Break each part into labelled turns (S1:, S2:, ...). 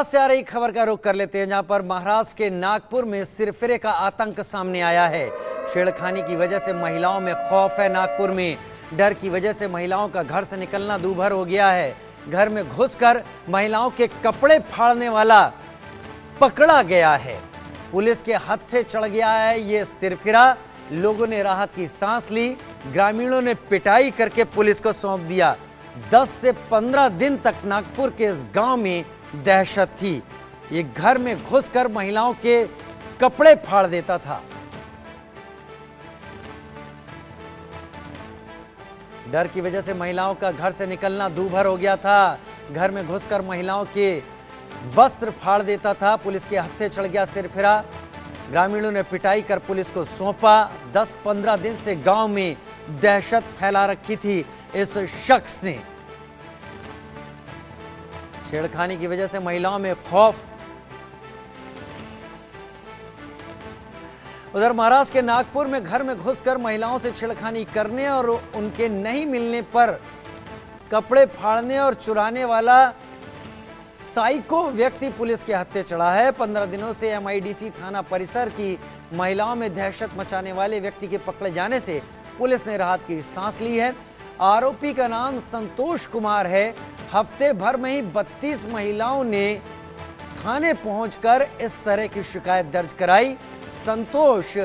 S1: से आ रही खबर का रुख कर लेते हैं, जहां पर महाराष्ट्र के नागपुर में सिरफिरे का आतंक सामने आया है। छेड़खानी की वजह से महिलाओं में खौफ है। नागपुर में डर की वजह से महिलाओं का घर से निकलना दूभर हो गया है। घर में घुसकर महिलाओं के कपड़े फाड़ने वाला पकड़ा गया है। पुलिस के हत्थे चढ़ गया है ये सिरफिरा। लोगों ने राहत की सांस ली। ग्रामीणों ने पिटाई करके पुलिस को सौंप दिया। 10 से 15 दिन तक नागपुर के इस गांव में दहशत थी। ये घर में घुसकर महिलाओं के कपड़े फाड़ देता था। डर की वजह से महिलाओं का घर से निकलना दूभर हो गया था। घर में घुसकर महिलाओं के वस्त्र फाड़ देता था। पुलिस के हत्थे चढ़ गया सिरफिरा। ग्रामीणों ने पिटाई कर पुलिस को सौंपा। 10-15 दिन से गांव में दहशत फैला रखी थी इस शख्स ने। छेड़खानी की वजह से महिलाओं में खौफ। उधर महाराष्ट्र के नागपुर में घर में घुसकर महिलाओं से छेड़खानी करने और उनके नहीं मिलने पर कपड़े फाड़ने और चुराने वाला साइको व्यक्ति पुलिस के हत्थे चढ़ा है। 15 दिनों से MIDC थाना परिसर की महिलाओं में दहशत मचाने वाले व्यक्ति के पकड़े जाने से पुलिस ने राहत की सांस ली है। आरोपी का नाम संतोष कुमार है। हफ्ते भर में ही 32 महिलाओं ने थाने पहुंचकर इस तरह की शिकायत दर्ज कराई। संतोष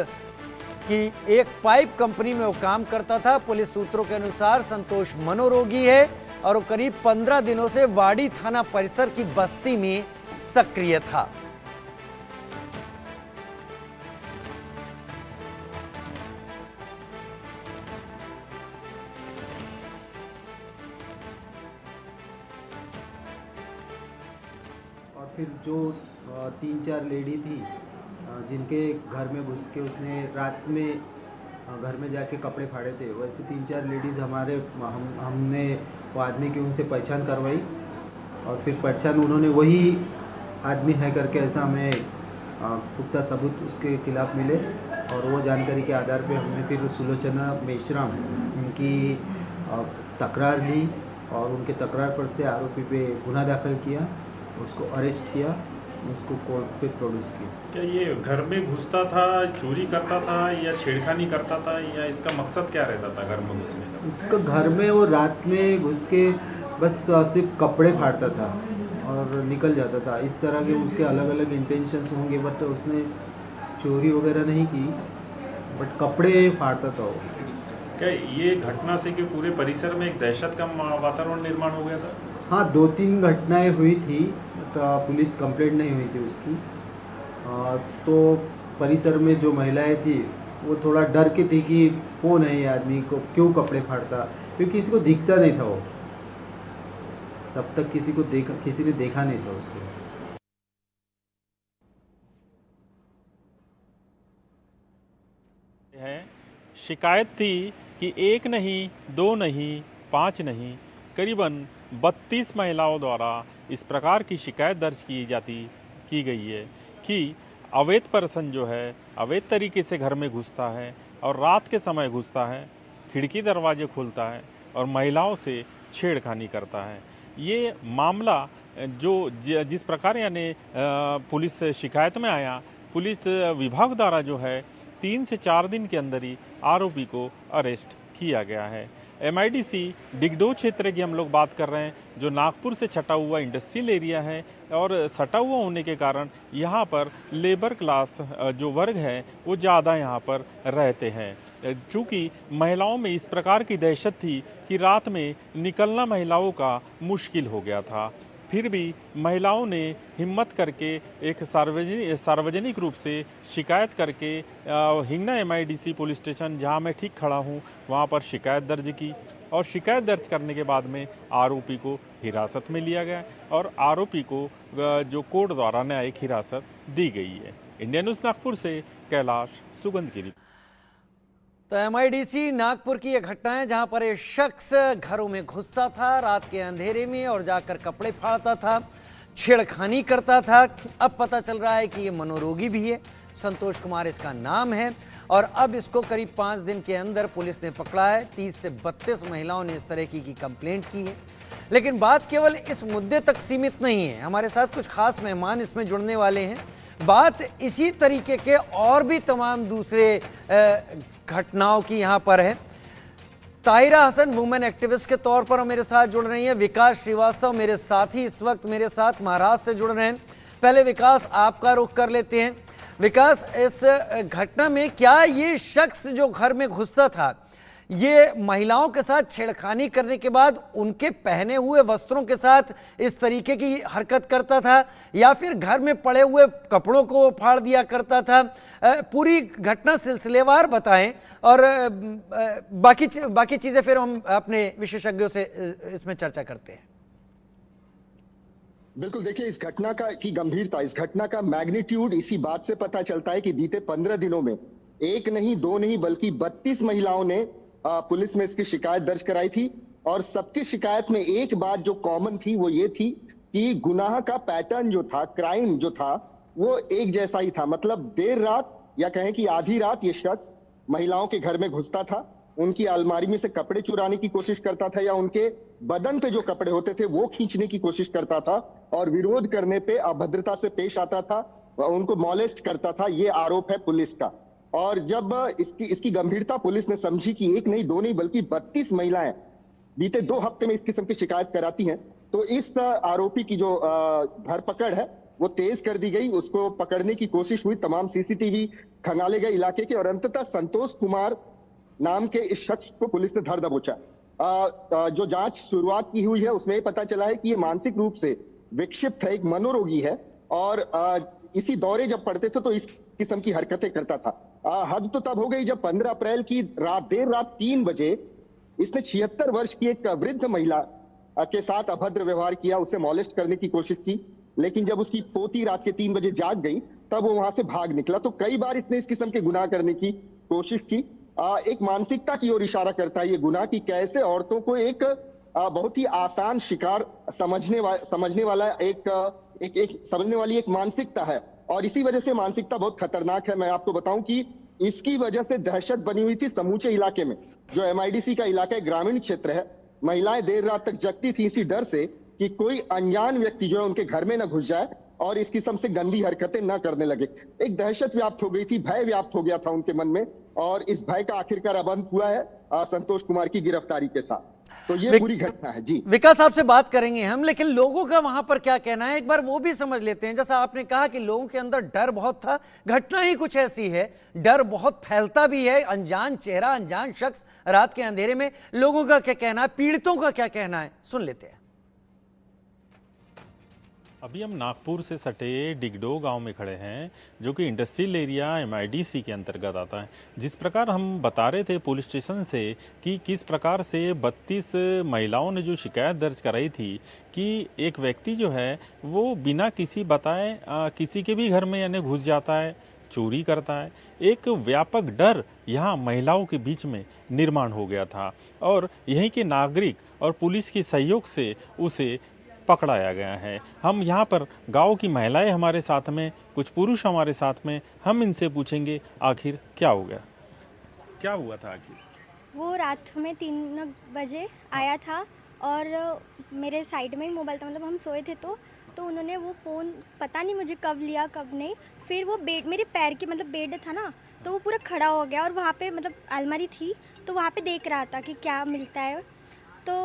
S1: की एक पाइप कंपनी में वो काम करता था। पुलिस सूत्रों के अनुसार संतोष मनोरोगी है और वो करीब 15 दिनों से वाड़ी थाना परिसर की बस्ती में सक्रिय था।
S2: और फिर जो 3-4 लेडी थी जिनके घर में घुस के उसने रात में घर में जाके कपड़े फाड़े थे, वैसे 3-4 लेडीज़ हमने वो आदमी की उनसे पहचान करवाई और फिर पहचान उन्होंने वही आदमी है करके ऐसा हमें पुख्ता सबूत उसके खिलाफ मिले और वो जानकारी के आधार पे हमने फिर सुलोचना मेश्राम उनकी तकरार ली और उनके तकरार पर से आरोपी पे गुनाह दाखिल किया, उसको अरेस्ट किया, उसको कोर्ट पे प्रोड्यूस किया।
S3: क्या ये घर में घुसता था, चोरी करता था या छेड़खानी करता था, या इसका मकसद क्या रहता था घर में घुसने का?
S2: उसका घर में वो रात में घुस के बस सिर्फ कपड़े फाड़ता था और निकल जाता था। इस तरह के उसके अलग अलग इंटेंशंस होंगे, बट उसने चोरी वगैरह नहीं की, बट कपड़े फाड़ता था वो।
S3: क्या ये घटना से कि पूरे परिसर में एक दहशत का वातावरण निर्माण हो गया था?
S2: हाँ, 2-3 घटनाएं हुई थी, पुलिस कंप्लेंट नहीं हुई थी उसकी। तो परिसर में जो महिलाएं थी वो थोड़ा डर के थी कि कौन है ये आदमी, को क्यों कपड़े फाड़ता, क्योंकि किसी को दिखता नहीं था वो, तब तक किसी ने देखा नहीं था उसको।
S3: शिकायत थी कि 1 नहीं, 2 नहीं, 5 नहीं, करीबन 32 महिलाओं द्वारा इस प्रकार की शिकायत दर्ज की गई है कि अवैध पर्सन जो है अवैध तरीके से घर में घुसता है और रात के समय घुसता है, खिड़की दरवाजे खोलता है और महिलाओं से छेड़खानी करता है। ये मामला जिस प्रकार यानी पुलिस शिकायत में आया, पुलिस विभाग द्वारा जो है 3 से 4 दिन के अंदर ही आरोपी को अरेस्ट किया गया है। MIDC डिगडोह क्षेत्र की हम लोग बात कर रहे हैं, जो नागपुर से छटा हुआ इंडस्ट्रियल एरिया है और सटा हुआ होने के कारण यहाँ पर लेबर क्लास जो वर्ग है वो ज़्यादा यहाँ पर रहते हैं। चूँकि महिलाओं में इस प्रकार की दहशत थी कि रात में निकलना महिलाओं का मुश्किल हो गया था, फिर भी महिलाओं ने हिम्मत करके एक सार्वजनिक रूप से शिकायत करके हिंगना MIDC पुलिस स्टेशन, जहां मैं ठीक खड़ा हूं, वहां पर शिकायत दर्ज की और शिकायत दर्ज करने के बाद में आरोपी को हिरासत में लिया गया और आरोपी को जो कोर्ट द्वारा न्यायिक हिरासत दी गई है। इंडिया न्यूज़ नागपुर से कैलाश सुगंध गिरी।
S1: तो MIDC नागपुर की यह घटना है, जहां पर एक शख्स घरों में घुसता था रात के अंधेरे में और जाकर कपड़े फाड़ता था, छेड़खानी करता था। अब पता चल रहा है कि ये मनोरोगी भी है। संतोष कुमार इसका नाम है और अब इसको करीब 5 दिन के अंदर पुलिस ने पकड़ा है। 30 से 32 महिलाओं ने इस तरह की कंप्लेंट की है। लेकिन बात केवल इस मुद्दे तक सीमित नहीं है। हमारे साथ कुछ खास मेहमान इसमें जुड़ने वाले हैं। बात इसी तरीके के और भी तमाम दूसरे घटनाओं की यहाँ पर है। ताहिरा हसन वुमेन एक्टिविस्ट के तौर पर मेरे साथ जुड़ रही हैं। विकास श्रीवास्तव मेरे साथी इस वक्त मेरे साथ महाराष्ट्र से जुड़ रहे हैं। पहले विकास आपका रुख कर लेते हैं। विकास, इस घटना में क्या ये शख्स जो घर में घुसता था ये महिलाओं के साथ छेड़खानी करने के बाद उनके पहने हुए वस्त्रों के साथ इस तरीके की हरकत करता था या फिर घर में पड़े हुए कपड़ों को फाड़ दिया करता था? पूरी घटना सिलसिलेवार बताएं और बाकी चीजें फिर हम अपने विशेषज्ञों से इसमें चर्चा करते हैं।
S4: बिल्कुल, देखिए इस घटना की गंभीरता, इस घटना का मैग्नीट्यूड इसी बात से पता चलता है कि बीते 15 दिनों में एक नहीं दो नहीं बल्कि 32 महिलाओं ने पुलिस में इसकी शिकायत दर्ज कराई थी। और सबकी शिकायत में एक बात जो कॉमन थी वो ये थी कि गुनाह का पैटर्न जो था, क्राइम जो था, वो एक जैसा ही था। मतलब देर रात या कहें कि आधी रात ये शख्स महिलाओं के घर में घुसता था, उनकी अलमारी में से कपड़े चुराने की कोशिश करता था या उनके बदन पे जो कपड़े होते थे वो खींचने की कोशिश करता था और विरोध करने पे अभद्रता से पेश आता था, उनको मॉलेस्ट करता था। ये आरोप है पुलिस का। और जब इसकी गंभीरता पुलिस ने समझी कि एक नहीं दो नहीं बल्कि 32 महिलाएं बीते 2 हफ्ते में इस किस्म की शिकायत कराती हैं, तो इस आरोपी की जो धरपकड़ है वो तेज कर दी गई। उसको पकड़ने की कोशिश हुई, तमाम सीसीटीवी खंगाले गए इलाके के और अंततः संतोष कुमार नाम के इस शख्स को पुलिस ने धर दबोचा। जो जांच शुरुआत की हुई है उसमें पता चला है कि ये मानसिक रूप से विक्षिप्त है, एक मनोरोगी है और इसी दौरे जब पड़ते थे तो इस किस्म की हरकतें करता था। हद तो तब हो गई जब 15 अप्रैल की देर रात 3 बजे इसने 76 वर्ष की एक वृद्ध महिला के साथ अभद्र व्यवहार किया, उसे मॉलेस्ट करने की कोशिश की। लेकिन जब उसकी पोती रात के 3 बजे जाग गई तब वो वहां से भाग निकला। तो कई बार इसने इस किस्म के गुनाह करने की कोशिश की। एक मानसिकता की ओर इशारा करता है ये गुनाह कि कैसे औरतों को एक बहुत ही आसान शिकार समझने वाली एक मानसिकता है। और इसी वजह से मानसिकता बहुत खतरनाक है। मैं आपको बताऊं कि इसकी वजह से दहशत बनी हुई थी समूचे इलाके में। जो MIDC का इलाका है, ग्रामीण क्षेत्र है, महिलाएं देर रात तक जगती थी इसी डर से कि कोई अनजान व्यक्ति जो है उनके घर में न घुस जाए और इस किस्म से गंदी हरकतें न करने लगे। एक दहशत व्याप्त हो गई थी, भय व्याप्त हो गया था उनके मन में और इस भय का आखिरकार अंत हुआ है संतोष कुमार की गिरफ्तारी के साथ। तो ये पूरी घटना है। जी
S1: विकास, आपसे बात करेंगे हम, लेकिन लोगों का वहां पर क्या कहना है एक बार वो भी समझ लेते हैं। जैसा आपने कहा कि लोगों के अंदर डर बहुत था, घटना ही कुछ ऐसी है, डर बहुत फैलता भी है। अनजान चेहरा, अनजान शख्स रात के अंधेरे में, लोगों का क्या कहना है, पीड़ितों का क्या कहना है, सुन लेते हैं।
S3: अभी हम नागपुर से सटे डिगडो गांव में खड़े हैं जो कि इंडस्ट्रियल एरिया MIDC के अंतर्गत आता है। जिस प्रकार हम बता रहे थे पुलिस स्टेशन से कि किस प्रकार से 32 महिलाओं ने जो शिकायत दर्ज कराई थी कि एक व्यक्ति जो है वो बिना किसी बताए किसी के भी घर में यानी घुस जाता है, चोरी करता है। एक व्यापक डर यहाँ महिलाओं के बीच में निर्माण हो गया था और यहीं के नागरिक और पुलिस के सहयोग से उसे पकड़ाया गया है। हम यहाँ पर गांव की महिलाएं हमारे साथ में, कुछ पुरुष हमारे साथ में, हम इनसे पूछेंगे आखिर क्या हो गया, क्या हुआ था आखिर।
S5: वो रात में 3 बजे आया था और मेरे साइड में ही मोबाइल था, मतलब हम सोए थे तो उन्होंने वो फ़ोन पता नहीं मुझे कब लिया कब नहीं। फिर वो बेड, मेरे पैर की मतलब बेड था ना, तो वो पूरा खड़ा हो गया और वहाँ पे मतलब अलमारी थी तो वहाँ पे देख रहा था कि क्या मिलता है। तो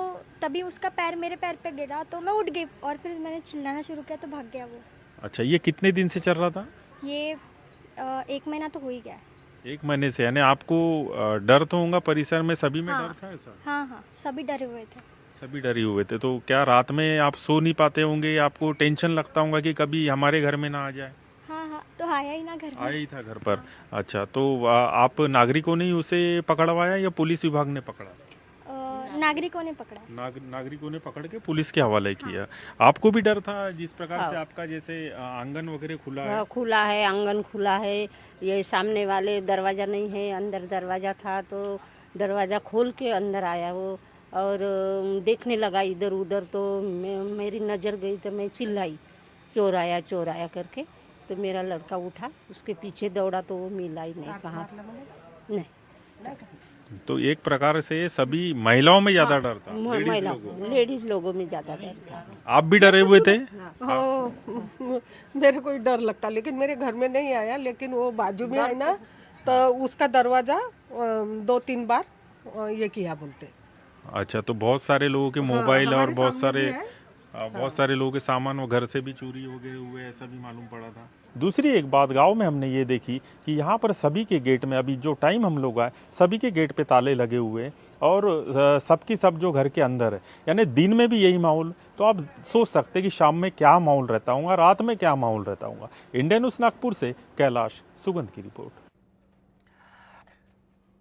S5: तभी उसका पैर मेरे पैर पे गिरा तो मैं उठ गई और फिर मैंने चिल्लाना शुरू किया तो भाग गया वो।
S3: अच्छा, ये कितने दिन से चल रहा था?
S5: ये 1 महीना तो हो ही गया है।
S3: 1 महीने से, यानी आपको डर तो होगा परिसर में, सभी में डर था ऐसा?
S5: हाँ, सभी डरे हुए थे।
S3: सभी डरे हुए थे। तो क्या रात में आप सो नहीं पाते होंगे, आपको टेंशन लगता होगा कि कभी हमारे घर में ना आ जाए?
S5: हाँ, तो आया ही ना घर पर।
S3: आया ही था घर पर। हाँ। अच्छा, तो आप नागरिकों ने ही उसे पकड़वाया या पुलिस विभाग ने पकड़ा?
S5: नागरिकों ने पकड़ा।
S3: नागरिकों ने पकड़ के पुलिस के हवाले किया। आपको भी डर था जिस प्रकार से आपका जैसे आंगन वगैरह खुला है?
S6: खुला है, आंगन खुला है, ये सामने वाले दरवाज़ा नहीं है, अंदर दरवाज़ा था तो दरवाज़ा खोल के अंदर आया वो और देखने लगा इधर उधर। तो मेरी नज़र गई तो मैं चिल्लाई चोर आया करके। तो मेरा लड़का उठा, उसके पीछे दौड़ा तो वो मिला ही नहीं, कहाँ नहीं।
S3: तो एक प्रकार से सभी महिलाओं में ज्यादा डर था, लेडीज
S6: महिला
S3: लोगों में।
S6: लेडीज लोगों में ज़्यादा डर था।
S3: आप भी डरे हुए थे?
S7: हाँ मेरे को ही डर लगता, लेकिन मेरे घर में नहीं आया, लेकिन वो बाजू में है ना, तो उसका दरवाजा 2-3 बार ये किया बोलते।
S3: अच्छा, तो बहुत सारे लोगों के मोबाइल और
S7: हमारे
S3: बहुत
S7: सामने
S3: सारे
S7: भी है।
S3: बहुत सारे लोगों के सामान वो घर से भी चोरी हो गए हुए, ऐसा भी मालूम पड़ा था। दूसरी एक बात गांव में हमने ये देखी कि यहाँ पर सभी के गेट में, अभी जो टाइम हम लोग आए, सभी के गेट पे ताले लगे हुए हैं और सबकी सब जो घर के अंदर है, यानी दिन में भी यही माहौल। तो आप सोच सकते हैं कि शाम में क्या माहौल रहता होगा, रात में क्या माहौल रहता होगा। इंडियन न्यूज़ नागपुर से कैलाश सुगंध की रिपोर्ट।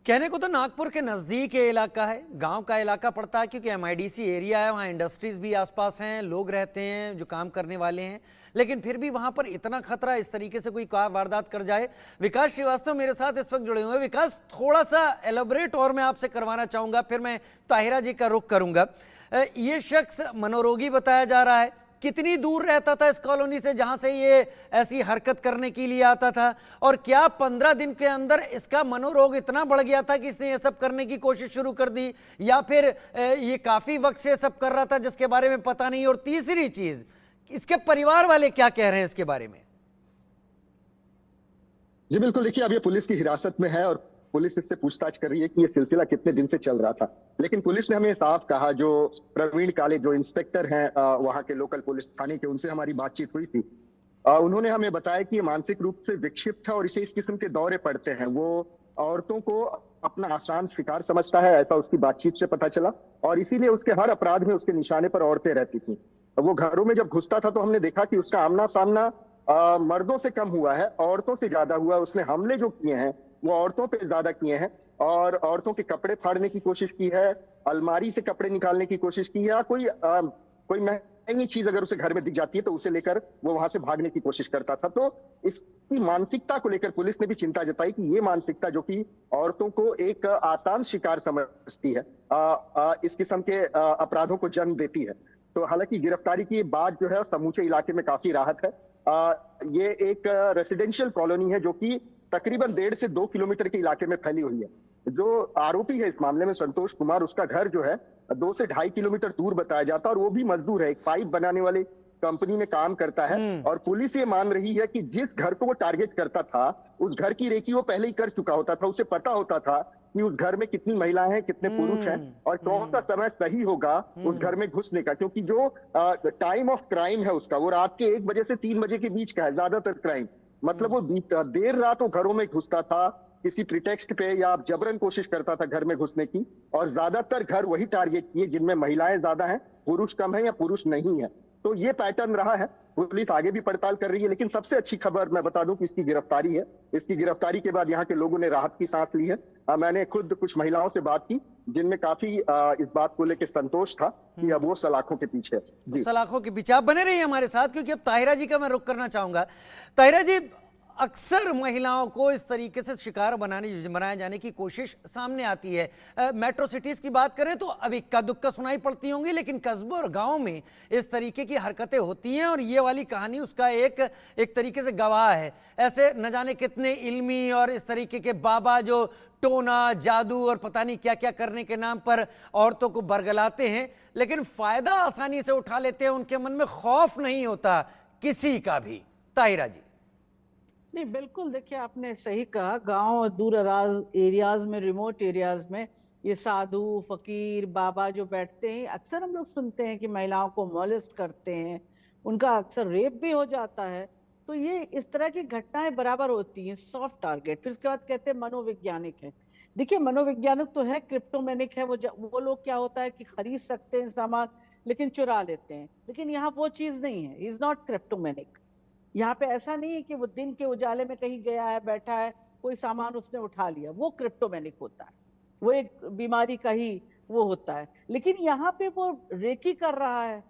S1: कहने को तो नागपुर के नज़दीक ये इलाका है, गांव का इलाका पड़ता है, क्योंकि एमआईडीसी एरिया है, वहाँ इंडस्ट्रीज भी आसपास हैं, लोग रहते हैं जो काम करने वाले हैं, लेकिन फिर भी वहाँ पर इतना खतरा, इस तरीके से कोई वारदात कर जाए। विकास श्रीवास्तव मेरे साथ इस वक्त जुड़े हुए हैं। विकास, थोड़ा सा एलोबरेट और मैं आपसे करवाना चाहूँगा, फिर मैं ताहिरा जी का रुख करूँगा। ये शख्स मनोरोगी बताया जा रहा है, कितनी दूर रहता था इस कॉलोनी से जहां से ये ऐसी हरकत करने के लिए आता था, और क्या 15 दिन के अंदर इसका मनोरोग इतना बढ़ गया था कि इसने ये सब करने की कोशिश शुरू कर दी, या फिर ये काफी वक्त से सब कर रहा था जिसके बारे में पता नहीं? और तीसरी चीज, इसके परिवार वाले क्या कह रहे हैं इसके बारे में?
S4: जी बिल्कुल, देखिए अब ये पुलिस की हिरासत में है और पुलिस इससे पूछताछ कर रही है कि ये सिलसिला कितने दिन से चल रहा था। लेकिन पुलिस ने हमें साफ कहा, जो प्रवीण काले जो इंस्पेक्टर हैं वहां के लोकल पुलिस थाने के, उनसे हमारी बातचीत हुई थी। उन्होंने हमें बताया कि ये मानसिक रूप से विक्षिप्त है और इसे इस किस्म के दौरे पड़ते हैं। वो औरतों को अपना आसान शिकार समझता है, ऐसा उसकी बातचीत से पता चला, और इसीलिए उसके हर अपराध में उसके निशाने पर औरतें रहती थी। वो घरों में जब घुसता था तो हमने देखा कि उसका आमना सामना मर्दों से कम हुआ है, औरतों से ज्यादा हुआ। उसने हमले जो किए हैं वो औरतों पे ज्यादा किए हैं, और औरतों के कपड़े फाड़ने की कोशिश की है, अलमारी से कपड़े निकालने की कोशिश की है, कोई महंगी चीज अगर उसे घर में दिख जाती है तो उसे लेकर वो वहां से भागने की कोशिश करता था। तो इसकी मानसिकता को लेकर पुलिस ने भी चिंता जताई कि ये मानसिकता जो कि औरतों को एक आसान शिकार समझती है, इस किस्म के अपराधों को जन्म देती है। तो हालांकि गिरफ्तारी की बात जो है समूचे इलाके में काफी राहत है। ये एक रेसिडेंशियल कॉलोनी है जो कि तकरीबन 1.5 से 2 किलोमीटर के इलाके में फैली हुई है। जो आरोपी है इस मामले में संतोष कुमार, उसका घर जो है 2 से 2.5 किलोमीटर दूर बताया जाता है, और वो भी मजदूर है, एक पाइप बनाने वाली कंपनी में काम करता है। और पुलिस ये मान रही है कि जिस घर को वो टारगेट करता था उस घर की रेकी वो पहले ही कर चुका होता था। उसे पता होता था कि उस घर में कितनी महिलाएं हैं, कितने पुरुष हैं, और कौन सा समय सही होगा उस घर में घुसने का। क्योंकि जो टाइम ऑफ क्राइम है उसका, वो रात के 1 बजे से 3 बजे के बीच का है ज्यादातर क्राइम। मतलब वो देर रात वो घरों में घुसता था किसी प्रिटेक्स्ट पे, या जबरन कोशिश करता था घर में घुसने की, और ज्यादातर घर वही टारगेट किए जिनमें महिलाएं ज्यादा हैं, पुरुष कम है या पुरुष नहीं है। तो ये पैटर्न रहा है। पुलिस आगे भी पड़ताल कर रही है, लेकिन सबसे अच्छी खबर मैं बता दूं कि इसकी गिरफ्तारी है। इसकी गिरफ्तारी के बाद यहाँ के लोगों ने राहत की सांस ली है। मैंने खुद कुछ महिलाओं से बात की जिनमें काफी इस बात को लेकर संतोष था कि अब वो सलाखों के पीछे है। जी।
S1: सलाखों के पीछे आप बने रहिए हमारे साथ, क्योंकि अब ताहिरा जी का मैं रुख करना चाहूंगा। ताहिरा जी, अक्सर महिलाओं को इस तरीके से शिकार बनाया जाने की कोशिश सामने आती है। मेट्रो सिटीज की बात करें तो अब इक्का दुक्का सुनाई पड़ती होंगी, लेकिन कस्बों और गांव में इस तरीके की हरकतें होती हैं, और ये वाली कहानी उसका एक तरीके से गवाह है। ऐसे न जाने कितने इल्मी और इस तरीके के बाबा जो टोना, जादू और पता नहीं क्या क्या करने के नाम पर औरतों को बरगलाते हैं, लेकिन फायदा आसानी से उठा लेते हैं। उनके मन में खौफ नहीं होता किसी का भी। ताहिरा जी।
S8: नहीं, बिल्कुल, देखिए आपने सही कहा। गांव और दूर दराज एरियाज में, रिमोट एरियाज में ये साधु, फकीर, बाबा जो बैठते हैं, अक्सर हम लोग सुनते हैं कि महिलाओं को मॉलेस्ट करते हैं, उनका अक्सर रेप भी हो जाता है। तो ये इस तरह की घटनाएं बराबर होती हैं। Soft target. फिर उसके बाद कहते हैं मनोवैज्ञानिक है। देखिए मनोवैज्ञानिक तो है, क्रिप्टोमेनिक है। वो लोग क्या होता है कि खरीद सकते हैं सामान लेकिन चुरा लेते हैं। लेकिन यहाँ वो चीज नहीं है। Is not cryptomeric. यहाँ पे ऐसा नहीं है कि वो दिन के उजाले में कहीं गया है, बैठा है, कोई सामान उसने उठा लिया, वो क्रिप्टोमेनिक होता है, वो एक बीमारी का ही वो होता है। लेकिन यहाँ पे वो रेकी कर रहा है,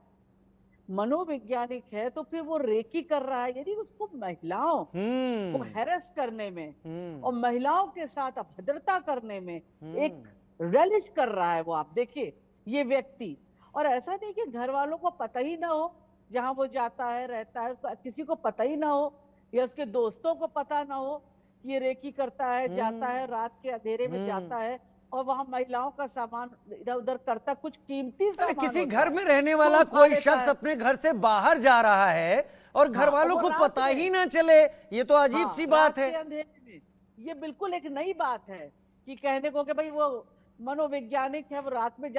S8: मनोवैज्ञानिक है, तो फिर वो रेकी कर रहा है, यानी उसको महिलाओं को हैरेस करने में और महिलाओं के साथ अभद्रता करने में एक रेलिश कर रहा है वो। आप देखिए ये व्यक्ति, और ऐसा नहीं कि घर वालों को पता ही ना हो, जहां वो जाता है रहता है किसी को पता ही ना हो, या उसके दोस्तों को पता ना हो कि ये रेकी करता है, जाता है रात के अंधेरे में जाता है और वहां महिलाओं का सामान इधर उधर करता, कुछ कीमती
S1: अरे
S8: सामान
S1: किसी
S8: होता
S1: घर
S8: है,
S1: में रहने
S8: तो
S1: वाला
S8: उठा
S1: कोई
S8: लेता
S1: शख्स
S8: है।
S1: अपने घर से बाहर जा रहा है और घर
S8: हाँ,
S1: वालों
S8: और
S1: को
S8: वो
S1: पता
S8: रात
S1: ही
S8: में,
S1: ना चले, ये तो अजीब
S8: हाँ,
S1: सी बात
S8: रात
S1: है।
S8: के अंधेरे में। ये बिल्कुल एक नई बात है कि कहने को कि भाई वो मनोवैज्ञानिक है, वो रात में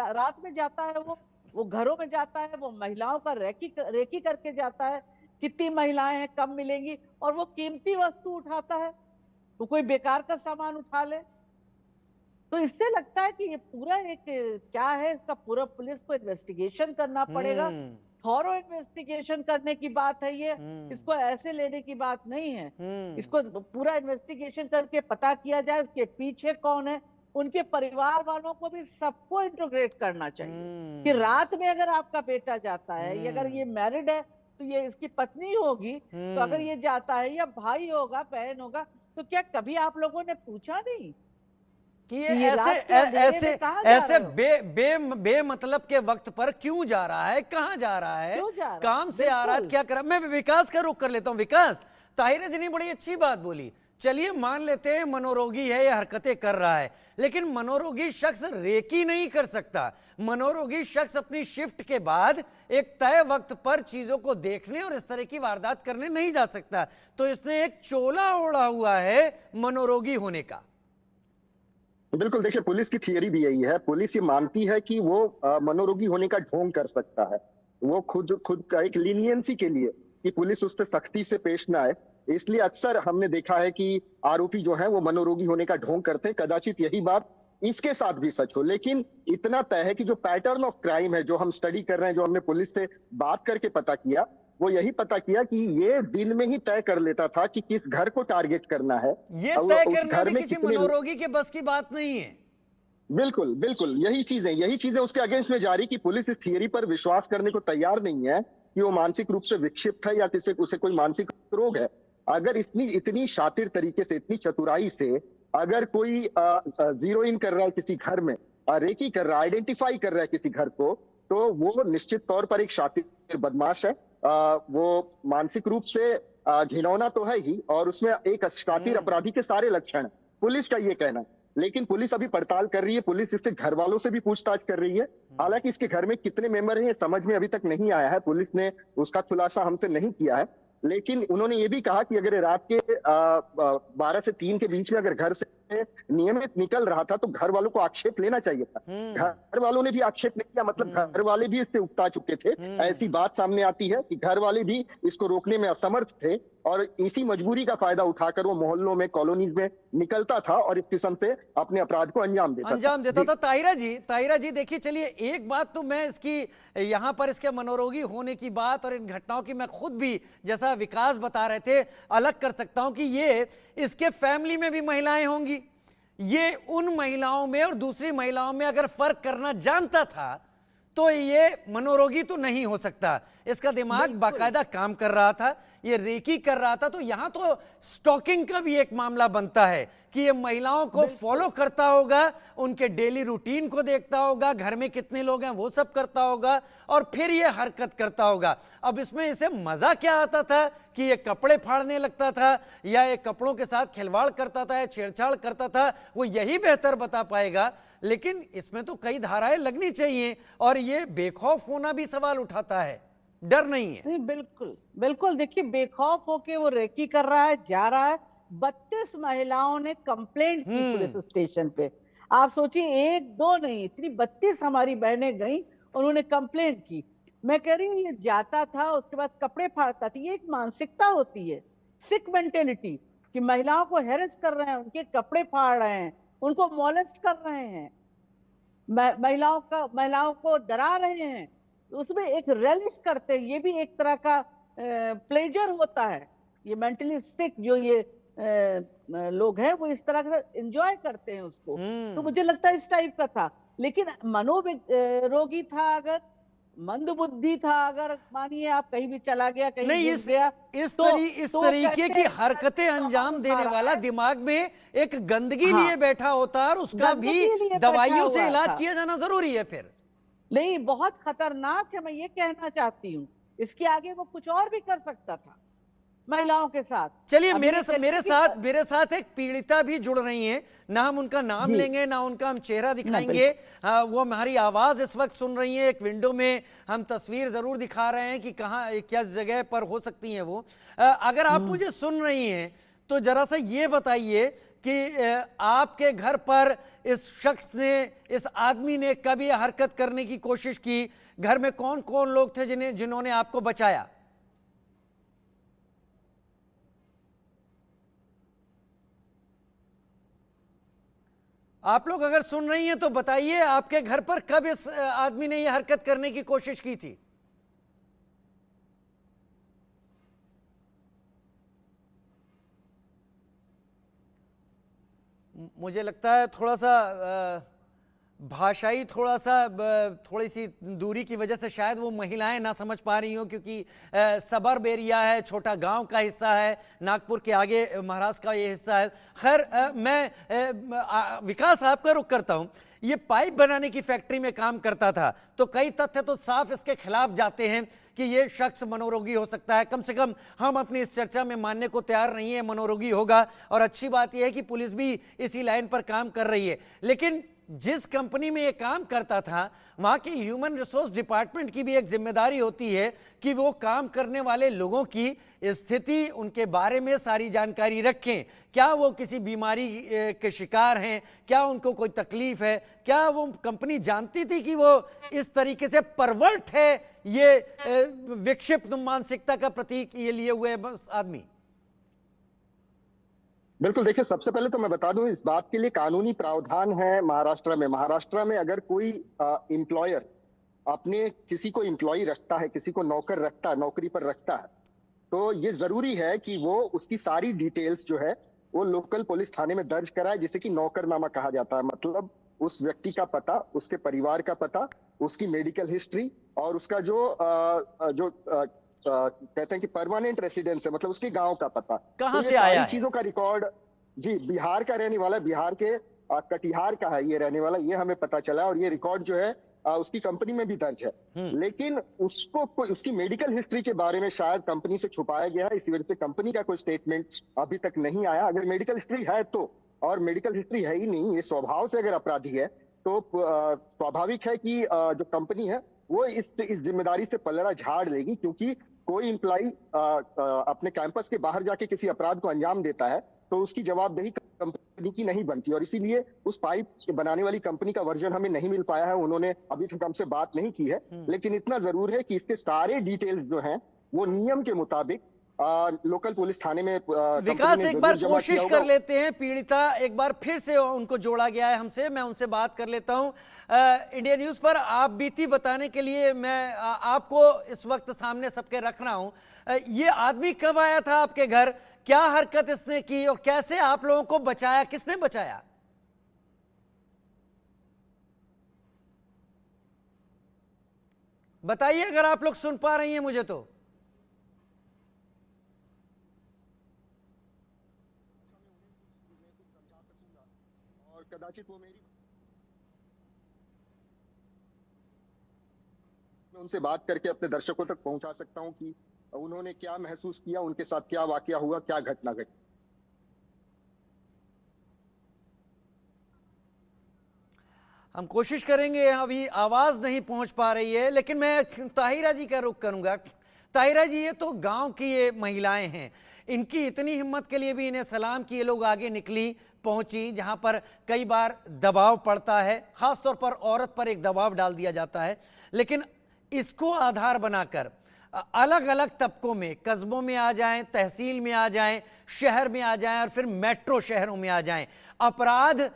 S8: जाता है, वो घरों में जाता है, वो महिलाओं का रेकी करके जाता है, कितनी महिलाएं हैं, कम मिलेंगी, और वो कीमती वस्तु उठाता है, वो कोई बेकार का सामान उठा ले। तो इससे लगता है कि ये पूरा एक क्या है, इसका पूरा पुलिस को इन्वेस्टिगेशन करना पड़ेगा।
S1: हम्म
S8: थॉरो इन्वेस्टिगेशन करने की बात है ये,
S1: हम्म
S8: इसको ऐसे लेने की बात नहीं है।
S1: हम्म
S8: इसको पूरा इन्वेस्टिगेशन करके पता किया जाए इसके पीछे कौन है, उनके परिवार वालों को भी सबको इंट्रोग्रेट करना चाहिए कि रात में अगर आपका बेटा जाता है, या अगर ये मैरिड है तो ये इसकी पत्नी होगी, तो अगर ये जाता है, या भाई होगा, बहन होगा, तो क्या कभी आप लोगों ने पूछा नहीं
S1: कि ये
S8: कि ये
S1: ऐसे
S8: रात के अंधेरे
S1: ऐसे
S8: में कहाँ जा
S1: ऐसे
S8: रहे हो?
S1: बेमतलब के वक्त पर क्यों जा रहा है, कहाँ जा रहा है,
S8: क्यों जा रहा है?
S1: काम से आ रहा है,
S8: बिल्कुल।
S1: क्या कर रहा है। मैं विकास का रुख कर लेता हूँ। विकास, ताहिरा जी ने बड़ी अच्छी बात बोली। चलिए मान लेते हैं मनोरोगी है, ये हरकतें कर रहा है, लेकिन मनोरोगी शख्स रेकी नहीं कर सकता। मनोरोगी शख्स अपनी शिफ्ट के बाद एक तय वक्त पर चीजों को देखने और इस तरह की वारदात करने नहीं जा सकता। तो इसने एक चोला ओढ़ा हुआ है मनोरोगी होने का।
S4: बिल्कुल, देखिए पुलिस की थियरी भी यही है। पुलिस ये मानती है कि वो मनोरोगी होने का ढोंग कर सकता है। वो खुद का एक लीनियंसी के लिए कि पुलिस उससे सख्ती से पेश ना आए, इसलिए अक्सर हमने देखा है कि आरोपी जो है वो मनोरोगी होने का ढोंग करते हैं। कदाचित यही बात इसके साथ भी सच हो, लेकिन इतना तय है कि जो पैटर्न ऑफ क्राइम है, जो हम स्टडी कर रहे हैं, जो हमने पुलिस से बात करके पता किया, वो यही पता किया कि ये दिन में ही तय कर लेता था कि किस घर को टारगेट करना है।
S1: ये
S4: और
S1: तय
S4: उस
S1: करना
S4: घर
S1: भी
S4: में
S1: किसी
S4: कितने
S1: मनोरोगी के बस की बात नहीं है।
S4: बिल्कुल बिल्कुल, यही चीजें उसके अगेंस्ट में जारी की पुलिस इस थियरी पर विश्वास करने को तैयार नहीं है कि वो मानसिक रूप से विक्षिप्त है या उसे कोई मानसिक रोग है। अगर इतनी शातिर तरीके से, इतनी चतुराई से अगर कोई जीरो इन कर रहा है किसी घर में, रेकी कर रहा है, आइडेंटिफाई कर रहा है किसी घर को, तो वो निश्चित तौर पर एक शातिर बदमाश है। वो मानसिक रूप से घिनौना तो है ही, और उसमें एक शातिर अपराधी के सारे लक्षण है, पुलिस का ये कहना है। लेकिन पुलिस अभी पड़ताल कर रही है, पुलिस इससे घर वालों से भी पूछताछ कर रही है। हालांकि इसके घर में कितने मेंबर हैं ये समझ में अभी तक नहीं आया है, पुलिस ने उसका खुलासा हमसे नहीं किया है। लेकिन उन्होंने ये भी कहा कि अगर रात के 12 से 3 के बीच में अगर घर से नियमित निकल रहा था तो घर वालों को आक्षेप लेना चाहिए था। घर वालों ने भी आक्षेप नहीं किया, मतलब घर वाले भी इससे उकता चुके थे। ऐसी बात सामने आती है कि घर वाले भी इसको रोकने में असमर्थ थे, और इसी मजबूरी का फायदा उठाकर वो मोहल्लों में, कॉलोनीज में निकलता था और इस किस्म से अपने अपराध को अंजाम देता था।
S1: ताहिरा जी देखिए, चलिए एक बात तो मैं इसकी यहाँ पर इसके मनोरोगी होने की बात और इन घटनाओं की मैं खुद भी, जैसा विकास बता रहे थे, अलग कर सकता हूं कि ये इसके फैमिली में भी महिलाएं होंगी। ये उन महिलाओं में और दूसरी महिलाओं में अगर फर्क करना जानता था तो ये मनोरोगी तो नहीं हो सकता। इसका दिमाग बाकायदा काम कर रहा था, ये रेकी कर रहा था। तो यहां तो स्टॉकिंग का भी एक मामला बनता है कि ये महिलाओं को फॉलो करता होगा, उनके डेली रूटीन को देखता होगा, घर में कितने लोग हैं वो सब करता होगा, और फिर ये हरकत करता होगा। अब इसमें इसे मजा क्या आता था कि ये कपड़े फाड़ने लगता था या ये कपड़ों के साथ खिलवाड़ करता था या छेड़छाड़ करता था, वो यही बेहतर बता पाएगा। लेकिन इसमें तो कई धाराएं लगनी चाहिए, और ये बेखौफ होना भी सवाल उठाता है, डर नहीं है।
S8: नहीं, बिल्कुल बिल्कुल। देखिए, बेखौफ होके वो रेकी कर रहा है, जा रहा है। 32 महिलाओं ने कंप्लेंट की पुलिस स्टेशन पे। आप सोचिए, 1-2 नहीं, इतनी 32 हमारी बहनें गई, उन्होंने कंप्लेंट की। मैं कह रही हूँ, ये जाता था, उसके बाद कपड़े फाड़ता था। ये एक मानसिकता होती है, सिक मेंटेलिटी, कि महिलाओं को हैरेस कर रहे हैं, उनके कपड़े फाड़ रहे हैं, उनको मोलेस्ट कर रहे हैं, महिलाओं को डरा रहे हैं, उसमें एक रेलिश करते हैं। ये भी एक तरह का प्लेजर होता है। ये मेंटली सिक जो ये लोग हैं, वो इस तरह से एंजॉय करते हैं उसको। तो मुझे लगता है इस टाइप का था। लेकिन मनोरोगी था, अगर मंदबुद्धि था, अगर मानिए आप कहीं भी चला गया, कहीं
S1: नहीं,
S8: गिर गया,
S1: इस तरीके की हरकतें अंजाम देने वाला दिमाग में एक गंदगी लिए बैठा होता है, और उसका भी दवाइयों से इलाज किया जाना जरूरी है। फिर
S8: नहीं, बहुत खतरनाक है, मैं ये कहना चाहती हूँ। इसके आगे वो कुछ और भी कर सकता था। महिलाओं के साथ।
S1: चलिए,
S8: अभी
S1: मेरे
S8: ये कहते
S1: मेरे
S8: हैं कि-
S1: साथ मेरे साथ एक पीड़िता भी जुड़ रही हैं, ना हम उनका नाम
S8: जी।
S1: लेंगे ना उनका हम चेहरा दिखाएंगे। वो हमारी आवाज इस वक्त सुन रही हैं। एक विंडो में हम तस्वीर जरूर दिखा रहे हैं कि कहाँ क्या जगह पर हो सकती हैं वो। अगर आप मुझे सुन रही हैं तो जरा सा ये बताइए कि आपके घर पर इस शख्स ने, इस आदमी ने कब ये हरकत करने की कोशिश की? घर में कौन कौन लोग थे जिन्होंने आपको बचाया? आप लोग अगर सुन रही हैं तो बताइए, आपके घर पर कब इस आदमी ने यह हरकत करने की कोशिश की थी? मुझे लगता है थोड़ा सा भाषाई थोड़ी सी दूरी की वजह से शायद वो महिलाएं ना समझ पा रही हो, क्योंकि सबर्ब एरिया है, छोटा गांव का हिस्सा है, नागपुर के आगे महाराष्ट्र का ये हिस्सा है। खैर, मैं विकास आपका रुख करता हूं। ये पाइप बनाने की फैक्ट्री में काम करता था, तो कई तथ्य तो साफ इसके खिलाफ जाते हैं कि ये शख्स मनोरोगी हो सकता है। कम से कम हम अपनी इस चर्चा में मानने को तैयार नहीं है मनोरोगी होगा, और अच्छी बात यह है कि पुलिस भी इसी लाइन पर काम कर रही है। लेकिन जिस कंपनी में ये काम करता था, वहां के ह्यूमन रिसोर्स डिपार्टमेंट की भी एक जिम्मेदारी होती है कि वो काम करने वाले लोगों की स्थिति, उनके बारे में सारी जानकारी रखें। क्या वो किसी बीमारी के शिकार हैं, क्या उनको कोई तकलीफ है, क्या वो कंपनी जानती थी कि वो इस तरीके से परवर्ट है, ये विक्षिप्त मानसिकता का प्रतीक ये लिए हुए आदमी?
S4: बिल्कुल, देखिए, सबसे पहले तो मैं बता दूं, इस बात के लिए कानूनी प्रावधान है महाराष्ट्र में अगर कोई एम्प्लॉयर अपने किसी को एम्प्लॉय रखता है, किसी को नौकर रखता है, नौकरी पर रखता है, तो ये जरूरी है कि वो उसकी सारी डिटेल्स जो है वो लोकल पुलिस थाने में दर्ज कराए, जिसे कि नौकरनामा कहा जाता है। मतलब उस व्यक्ति का पता, उसके परिवार का पता, उसकी मेडिकल हिस्ट्री और उसका जो कहते हैं कि परमानेंट रेसिडेंस है, मतलब उसके गांव का पता।
S1: कहां
S4: तो
S1: से आया है?
S4: चीजों का रिकॉर्ड, जी, बिहार का रहने वाला, बिहार के कटिहार का है ये रहने वाला, ये हमें पता चला, और ये रिकॉर्ड जो है उसकी कंपनी में भी दर्ज है। लेकिन उसकी मेडिकल हिस्ट्री के बारे में शायद कंपनी से छुपाया गया है, इसी वजह से कंपनी का कोई स्टेटमेंट अभी तक नहीं आया। अगर मेडिकल हिस्ट्री है तो, और मेडिकल हिस्ट्री है ही नहीं, ये स्वभाव से अगर अपराधी है तो स्वाभाविक है कि जो कंपनी है वो इस जिम्मेदारी से पलड़ा झाड़ लेगी, क्योंकि कोई एम्प्लॉय अपने कैंपस के बाहर जाके किसी अपराध को अंजाम देता है तो उसकी जवाबदेही कंपनी की नहीं बनती, और इसीलिए उस पाइप बनाने वाली कंपनी का वर्जन हमें नहीं मिल पाया है, उन्होंने अभी तक हमसे बात नहीं की है। लेकिन इतना जरूर है कि इसके सारे डिटेल्स जो हैं वो नियम के मुताबिक लोकल पुलिस थाने में
S1: विकास एक बार कोशिश कर लेते हैं। पीड़िता एक बार फिर से उनको जोड़ा गया है हमसे, मैं उनसे बात कर लेता हूं। इंडिया न्यूज पर आप बीती बताने के लिए मैं आपको इस वक्त सामने सबके रख रहा हूं। ये आदमी कब आया था आपके घर, क्या हरकत इसने की और कैसे आप लोगों को बचाया, किसने बचाया? बताइए अगर आप लोग सुन पा रही हैं मुझे तो।
S4: कदाचित वो मैं उनसे बात करके अपने दर्शकों तक पहुंचा सकता हूं कि उन्होंने क्या महसूस किया, उनके साथ क्या वाकया हुआ, क्या घटना घटी।
S1: हम कोशिश करेंगे, अभी आवाज नहीं पहुंच पा रही है, लेकिन मैं ताहिरा जी का रुख करूंगा। ताहिरा जी, ये तो गांव की ये महिलाएं हैं, इनकी इतनी हिम्मत के लिए भी इन्हें सलाम कि ये लोग आगे निकली, पहुंची, जहां पर कई बार दबाव पड़ता है, खासतौर पर औरत पर एक दबाव डाल दिया जाता है। लेकिन इसको आधार बनाकर अलग अलग तबकों में, कस्बों में आ जाएं, तहसील में आ जाएं, शहर में आ जाएं और फिर मेट्रो शहरों में आ जाएं, अपराध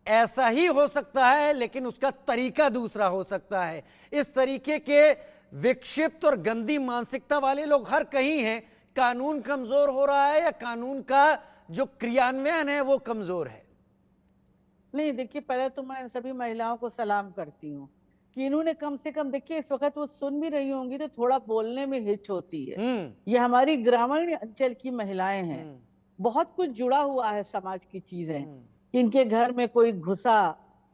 S1: ऐसा ही हो सकता है, लेकिन उसका तरीका दूसरा हो सकता है। इस तरीके के विक्षिप्त और गंदी मानसिकता वाले लोग हर कहीं हैं। कानून कमजोर हो रहा है या कानून का जो क्रियान्वयन है वो कमजोर है?
S8: नहीं, देखिए, पहले तो मैं सभी महिलाओं को सलाम करती हूँ कि इन्होंने कम से कम, देखिए, इस वक्त वो सुन भी रही होंगी तो थोड़ा बोलने में हिच होती है। ये हमारी ग्रामीण अंचल की महिलाएं हैं, बहुत कुछ जुड़ा हुआ है समाज की चीजें। इनके घर में कोई घुसा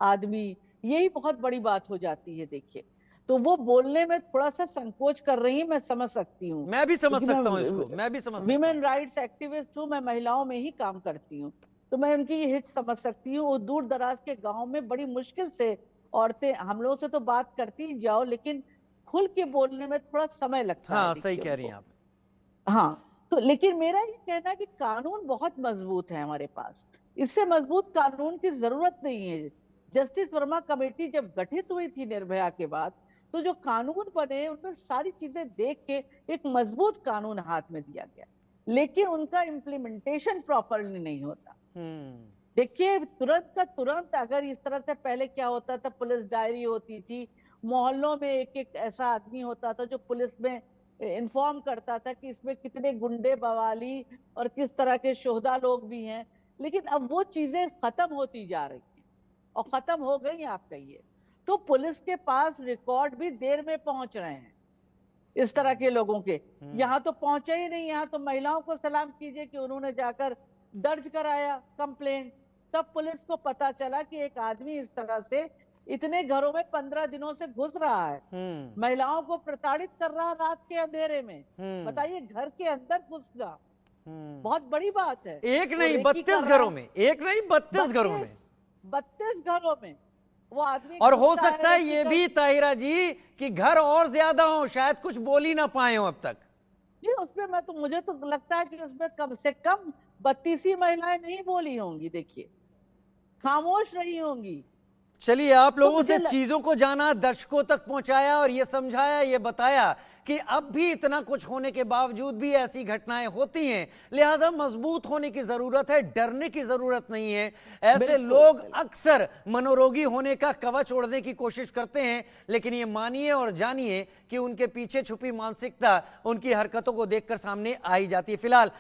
S8: आदमी, यही बहुत बड़ी बात हो जाती है। देखिए, तो वो बोलने में थोड़ा सा संकोच कर रही है, मैं समझ सकती हूँ।
S1: मैं भी समझ
S8: क्योंकि
S1: सकता हूँ इसको, मैं भी समझ सकता हूँ।
S8: विमेन राइट्स एक्टिविस्ट हूँ, मैं महिलाओं में ही काम करती हूँ, तो मैं उनकी ये हित समझ सकती हूँ। वो दूर दराज के गांव में बड़ी मुश्किल से औरतें, हम लोगों से तो बात करती ही जाओ, लेकिन खुल के बोलने में थोड़ा समय लगता है।
S1: हाँ, सही
S8: देखिए
S1: कह रही हैं
S8: उनको।
S1: आप।
S8: हाँ, तो लेकिन मेरा ये कहना है कि कानून बहुत मजबूत है हमारे पास, इससे मजबूत कानून की जरूरत नहीं है। जस्टिस वर्मा कमेटी जब गठित हुई थी निर्भया के बाद, तो जो कानून बने उनमें सारी चीजें देख के एक मजबूत कानून हाथ में दिया गया, लेकिन उनका इम्प्लीमेंटेशन प्रॉपरली नहीं होता। देखिए, तुरंत का तुरंत, अगर इस तरह से पहले क्या होता था, पुलिस डायरी होती थी, मोहल्लों में एक एक ऐसा आदमी होता था जो पुलिस में इन्फॉर्म करता था कि इसमें कितने गुंडे बवाली और किस तरह के शोहदा लोग भी हैं। लेकिन अब वो चीजें खत्म होती जा रही हैं, और खत्म हो गई, आप कहिए तो पुलिस के पास रिकॉर्ड भी देर में पहुंच रहे हैं इस तरह के लोगों के। यहाँ तो पहुंचे ही नहीं, यहाँ तो महिलाओं को सलाम कीजिए कि उन्होंने जाकर दर्ज कराया कंप्लेंट, तब पुलिस को पता चला कि एक आदमी इस तरह से इतने घरों में 15 दिनों से घुस रहा है, महिलाओं को प्रताड़ित कर रहा रात के अंधेरे में। बताइए, घर के अंदर घुसना बहुत बड़ी बात है।
S1: एक नहीं 32 घरों में, एक नहीं 32 घरों में,
S8: 32 घरों में वो आदमी।
S1: और हो सकता है ये भी ताहिरा जी कि घर और ज्यादा हो, शायद कुछ बोल ही ना पाए हो अब तक।
S8: नहीं, उसमें मैं तो, मुझे तो लगता है कि उसमें कम से कम 32 ही महिलाएं नहीं बोली होंगी, देखिए, खामोश रही होंगी।
S1: चलिए, आप लोगों
S8: मुझे
S1: से चीजों को जाना, दर्शकों तक पहुंचाया और ये समझाया, ये बताया कि अब भी इतना कुछ होने के बावजूद भी ऐसी घटनाएं होती हैं, लिहाजा मजबूत होने की जरूरत है, डरने की जरूरत नहीं है। ऐसे लोग अक्सर मनोरोगी होने का कवच ओढ़ने की कोशिश करते हैं, लेकिन ये मानिए और जानिए कि उनके पीछे छुपी मानसिकता उनकी हरकतों को देखकर सामने आ ही जाती है। फिलहाल